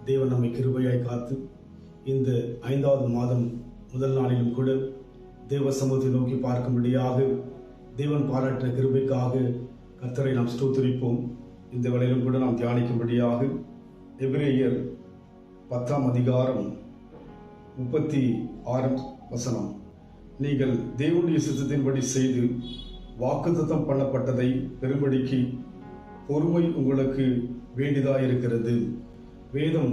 தேவன் நம்மை கிருபையாய் காத்து இந்த 5வது மாதம் முதல் நாளிலும் கூட தேவ சமூகத்தை நோக்கி பார்க்கும்படியாக தேவன் பாராட்டின கிருபைக்காக கர்த்தரை நாம் ஸ்தோத்திரிப்போம். இந்த வேளையிலும் கூட நாம் தியானிக்கும்படியாக எபிரேயர் 10ஆம் அதிகாரம் 36 நீங்கள் தேவனுடைய சித்தத்தின்படி செய்து வாக்குத்தத்தம் பண்ணப்பட்டதை பெறும்படிக்கு பொறுமை உங்களுக்கு வேண்டியதாயிருக்கிறது. வேதம்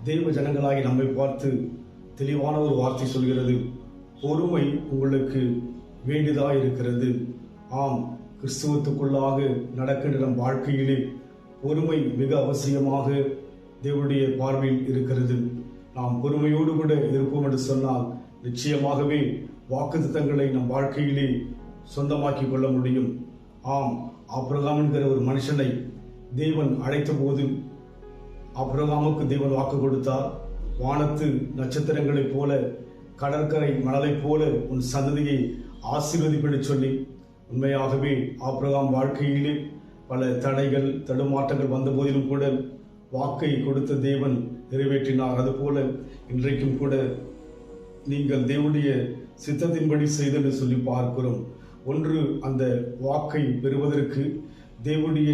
தேவ ஜனங்களாகி நம்மை பார்த்து தெளிவான ஒரு வார்த்தை சொல்கிறது, பொறுமை உங்களுக்கு வேண்டியதாயிருக்கிறது. ஆம், கிறிஸ்துவத்துக்குள்ளாக நடக்கின்ற நம் வாழ்க்கையிலே பொறுமை மிக அவசியமாக தேவனுடைய பார்வையில் இருக்கிறது. நாம் பொறுமையோடு கூட இருப்போம் என்று சொன்னால் நிச்சயமாகவே வாக்குத்தத்தங்களை நம் வாழ்க்கையிலே சொந்தமாக்கி கொள்ள முடியும். ஆம், ஆபிரகாம் என்கிற ஒரு மனுஷனை தேவன் அழைத்த போது ஆபிரகாமுக்கு தேவன் வாக்கு கொடுத்தார், வானத்து நட்சத்திரங்களைப் போல கடற்கரை மணலைப் போல உன் சந்ததியை ஆசீர்வதிப்பென்று சொல்லி உண்மையாகவே ஆபிரகாம் வாழ்க்கையிலே பல தடைகள் தடுமாற்றங்கள் வந்த போதிலும் கூட வாக்கை கொடுத்த தேவன் நிறைவேற்றினார். அதுபோல இன்றைக்கும் கூட நீங்கள் தேவனுடைய சித்தத்தின்படி செய்தென்று சொல்லி பார்க்கிறோம். ஒன்று, அந்த வாக்கை பெறுவதற்கு தேவனுடைய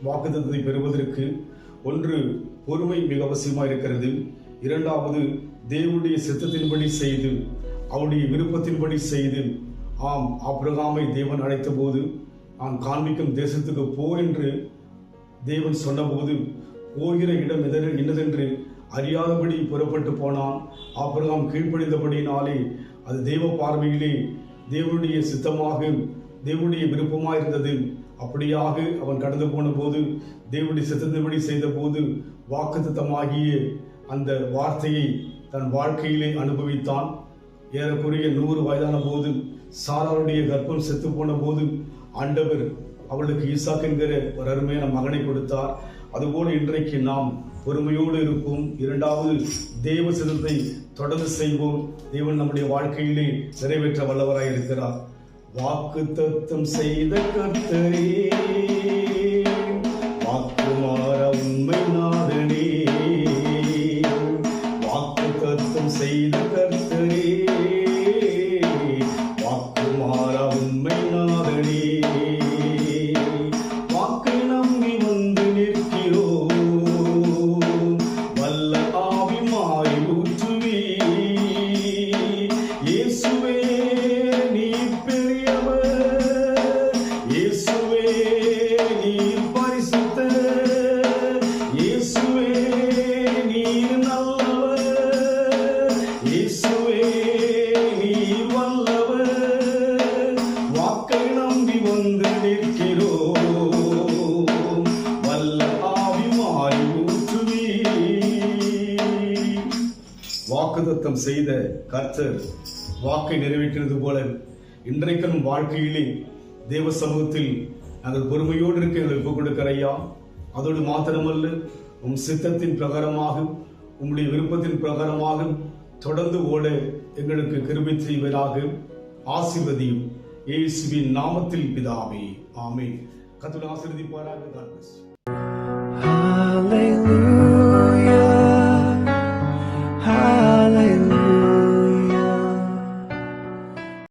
வாக்குத்தத்தத்தை பெறுவதற்கு ஒன்று பொறுமை மிக அவசியமாக இருக்கிறது. இரண்டாவது, தேவனுடைய சித்தத்தின்படி செய்து அவருடைய விருப்பத்தின்படி செய்து. ஆம், ஆபிரகாமை தேவன் அழைத்த போது நான் காண்பிக்கும் தேசத்துக்கு போ என்று தேவன் சொன்னபோது போகிற இடம் என்னதென்று அறியாதபடி புறப்பட்டு போனான். ஆபிரகாம் கீழ்ப்படிந்தபடியினாலே அது தேவ பார்வையிலே தேவனுடைய சித்தமாக தேவனுடைய விருப்பமாக இருந்தது. அப்படியாக அவன் கடந்து போன போது தேவனுடைய சித்தத்தின்படி செய்த போது வாக்குத்தத்தமாகிய அந்த வார்த்தையை தன் வாழ்க்கையிலே அனுபவித்தான். ஏறக்குறைய 100 வயதான போது சாராளுடைய கர்ப்பம் செத்து போன போது ஆண்டவர் அவளுக்கு ஈசாக் என்கிற ஒரு அருமையான மகனை கொடுத்தார். அதுபோல இன்றைக்கு நாம் பொறுமையோடு இருப்போம். இரண்டாவது, தேவ சித்தத்தை தொடர்ந்து செய்வோம். தேவன் நம்முடைய வாழ்க்கையிலே நிறைவேற்ற வல்லவராய் இருக்கிறார். வாக்குத்தத்தம் செய்த கர்த்தரே, வாக்குமாற உண்மை நாதனே, வாக்குத்தத்தம் செய்த கர்த்தரே, வாக்குமாற உண்மை நாதனே, வாக்கு நம்பி வந்து நிற்கிறோம், வல்ல ஆவிமாய் ஊற்றுவே, இயேசுவே நீ பெரியவர், இயேசுவே நீ பரிசுத்தர், இயேசுவே நீ நல்லவர், இயேசுவே நீ வல்லவர், வாக்கை நம்பி வந்து நிற்கிறோம், வல்ல ஆவிமாய் ஊற்றுவே. வாக்குத்தத்தம் செய்த கர்த்தர் வாக்கை நிறைவேற்றினது போல இன்றைக்கு நம் வாழ்க்கையிலே தேவ சமூகத்தில் நாங்கள் பொறுமையோடு இருக்க எங்களை ஒப்புக் கொடுக்கிறையா. அதோடு மாத்திரமல்ல, உம் சித்தத்தின் பிரகாரமாக உம்முடைய விருப்பத்தின் பிரகாரமாக தொடர்ந்து ஓட எங்களுக்கு கிருபை செய்வதாக ஆசீர்வதியும். இயேசுவின் நாமத்தில் பிதாவே, ஆமென். கர்த்தர் ஆசீர்வதிப்பாராக. God bless you.